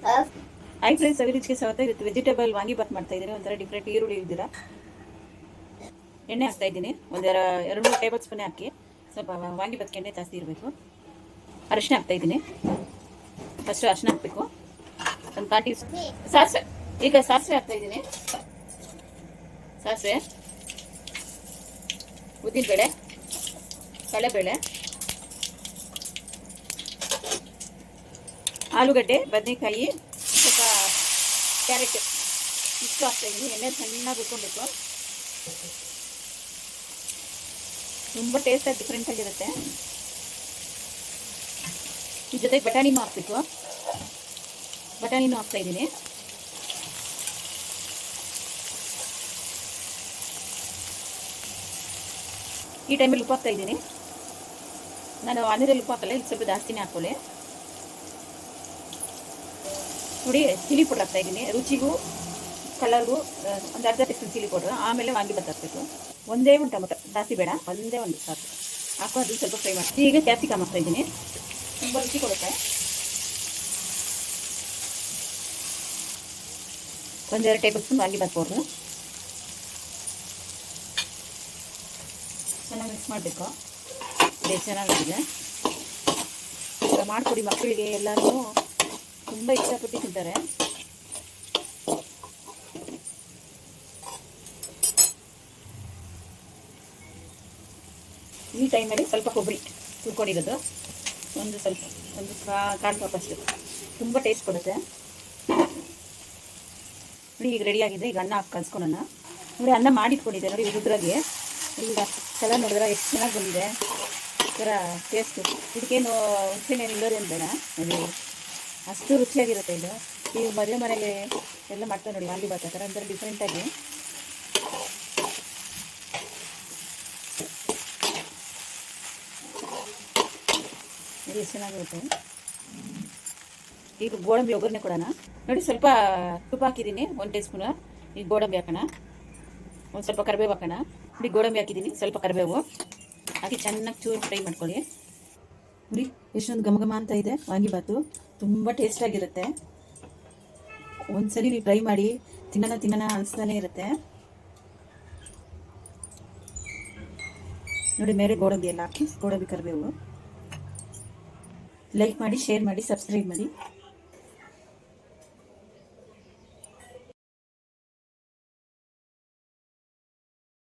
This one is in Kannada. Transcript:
ಹಾಯ್ ಫ್ರೆಂಡ್ಸ್, ಅಭಿರುಚಿಗೆ ಸ್ವಾಗತ. ಇವತ್ತು ವೆಜಿಟೇಬಲ್ ವಾಂಗಿಬಾತ್ ಮಾಡ್ತಾ ಇದ್ದೀನಿ. ಒಂಥರ ಡಿಫ್ರೆಂಟ್. ಈರುಳ್ಳಿ ಇದ್ದೀರಾ, ಎಣ್ಣೆ ಹಾಕ್ತಾ ಇದ್ದೀನಿ. ಒಂದೆರ 2-3 ಟೇಬಲ್ ಸ್ಪೂನ್ ಹಾಕಿ. ಸ್ವಲ್ಪ ವಾಂಗಿಬಾತ್ಗೆ ಎಣ್ಣೆ ಜಾಸ್ತಿ ಇರಬೇಕು. ಅರಿಶಿನ ಹಾಕ್ತಾ ಇದ್ದೀನಿ. ಫಸ್ಟು ಅರಿಶಿನ ಹಾಕಬೇಕು. ಒಂದು ಕಾಟಿ ಸಾಸಿವೆ. ಈಗ ಸಾಸಿವೆ ಹಾಕ್ತಾ ಇದ್ದೀನಿ. ಸಾಸಿವೆ, ಉದ್ದಿನಬೇಳೆ, ಕಡಲೆಬೇಳೆ, ಆಲೂಗಡ್ಡೆ, ಬದನೆಕಾಯಿ, ಸ್ವಲ್ಪ ಕ್ಯಾರೆಟ್ ಇಷ್ಟು ಹಾಕ್ತಾ ಇದ್ದೀನಿ. ಎಣ್ಣೆ ಚೆನ್ನಾಗಿ ಹುರ್ಕೊಬೇಕು. ತುಂಬ ಟೇಸ್ಟಾಗಿ ಡಿಫ್ರೆಂಟಾಗಿರುತ್ತೆ. ಈ ಜೊತೆಗೆ ಬಟಾಣಿನೂ ಹಾಕ್ಬೇಕು. ಬಟಾಣಿನೂ ಹಾಕ್ತಾ ಇದ್ದೀನಿ. ಈ ಟೈಮಲ್ಲಿ ಉಪ್ಪು ಹಾಕ್ತಾ ಇದ್ದೀನಿ. ನಾನು ಅನ್ನದಲ್ಲಿ ಉಪ್ಪು ಹಾಕಲ್ಲ, ಇಲ್ಲಿ ಸ್ವಲ್ಪ ಜಾಸ್ತಿನೇ ಹಾಕೊಳ್ಳಿ. ನೋಡಿ, ಚಿಲ್ಲಿ ಪೌಡರ್ ಹಾಕ್ತಾ ಇದ್ದೀನಿ. ರುಚಿಗೂ ಕಲರ್ಗೂ ಒಂದು ಅರ್ಧ ಟೀಸ್ಪೂನ್ ಚಿಲ್ಲಿ ಪೌಡರ್. ಆಮೇಲೆ ವಾಂಗಿಬಾತ್ ಹಾಕಬೇಕು. ಒಂದೇ ಒಂದು ಟೊಮೊಟೊ, ಜಾಸ್ತಿ ಬೇಡ, ಒಂದೇ ಒಂದು ಸಾಕು ಹಾಕೋ. ಅದನ್ನು ಸ್ವಲ್ಪ ಫ್ರೈ ಮಾಡಿ. ಈಗ ಕ್ಯಾಪ್ಸಿಕಮ್ ಹಾಕ್ತಾ ಇದ್ದೀನಿ. ತುಂಬ ರುಚಿ ಕೊಡುತ್ತೆ. ಒಂದೆರಡು ಟೇಬಲ್ ಸ್ಪೂನ್ ವಾಂಗಿಬಾತ್ ಪೌಡ್ರು ಚೆನ್ನಾಗಿ ಮಿಕ್ಸ್ ಮಾಡಬೇಕು. ಅದೇ ಚೆನ್ನಾಗಿದೆ. ಈಗ ಮಾಡಿಕೊಡಿ, ಮಕ್ಕಳಿಗೆ ಎಲ್ಲರೂ ತುಂಬ ಇಷ್ಟಪಟ್ಟು ತಿಂತಾರೆ. ಈ ಟೈಮಲ್ಲಿ ಸ್ವಲ್ಪ ಕೊಬ್ಬರಿ ತುರ್ಕೊಂಡಿರೋದು ಒಂದು ಕಾಲು ಕಪ್ ಅಷ್ಟು, ತುಂಬ ಟೇಸ್ಟ್ ಕೊಡುತ್ತೆ. ನೋಡಿ, ಈಗ ರೆಡಿ ಆಗಿದೆ. ಈಗ ಅನ್ನ ಹಾಕಿ ಕಲ್ಸ್ಕೊಳ್ಳೋಣ. ನೋಡಿ, ಅನ್ನ ಮಾಡಿಟ್ಕೊಂಡಿದ್ದೆ ನೋಡಿ ಉದ್ರಾಗೆ. ಈಗ ಕಲರ್ ನೋಡಿದ್ರೆ ಎಷ್ಟು ಚೆನ್ನಾಗಿ ಬಂದಿದೆ. ಈ ಥರ ಟೇಸ್ಟು. ಇದಕ್ಕೇನು ಹುಣಸೆಹಣ್ಣು ಇಲ್ಲೋದೇನು ಬೇಡ, ಅದು ಅಷ್ಟು ರುಚಿಯಾಗಿರುತ್ತೆ. ಇದು ಈಗ ಮದುವೆ ಮನೆಗೆ ಎಲ್ಲ ಮಾಡ್ತಾರೆ ನೋಡಿ ವಾಂಗಿಬಾತ್. ಆ ಥರ ಒಂಥರ ಡಿಫ್ರೆಂಟಾಗಿ. ಇದು ಎಷ್ಟು ಚೆನ್ನಾಗಿರುತ್ತೆ. ಈಗ ಗೋಡಂಬಿ ಒಗ್ಗರಣೆ ಕೊಡೋಣ. ನೋಡಿ, ಸ್ವಲ್ಪ ತುಪ್ಪ ಹಾಕಿದ್ದೀನಿ, 1 ಟೀ ಸ್ಪೂನು. ಈಗ ಗೋಡಂಬಿ ಹಾಕೋಣ. ಒಂದು ಸ್ವಲ್ಪ ಕರಿಬೇವು ಹಾಕೋಣ. ನೋಡಿ, ಗೋಡಂಬಿ ಹಾಕಿದ್ದೀನಿ, ಸ್ವಲ್ಪ ಕರಿಬೇವು ಹಾಕಿ ಚೆನ್ನಾಗಿ ಚೂರು ಫ್ರೈ ಮಾಡ್ಕೊಳ್ಳಿ. ನೋಡಿ, ಎಷ್ಟೊಂದು ಘಮ ಅಂತ ಇದೆ ವಾಂಗಿಬಾತು. ತುಂಬ ಟೇಸ್ಟಾಗಿರುತ್ತೆ. ಒಂದ್ಸರಿ ನೀವು ಟ್ರೈ ಮಾಡಿ, ತಿನ್ನೋಣ ಅನಿಸ್ತಾನೆ ಇರುತ್ತೆ. ನೋಡಿ, ಮೇಲೆ ಗೋಡಂಬಿ ಎಲ್ಲ ಹಾಕಿ, ಗೋಡಂಬಿ ಕರಿಬೇವು. ಲೈಕ್ ಮಾಡಿ, ಶೇರ್ ಮಾಡಿ, ಸಬ್ಸ್ಕ್ರೈಬ್ ಮಾಡಿ.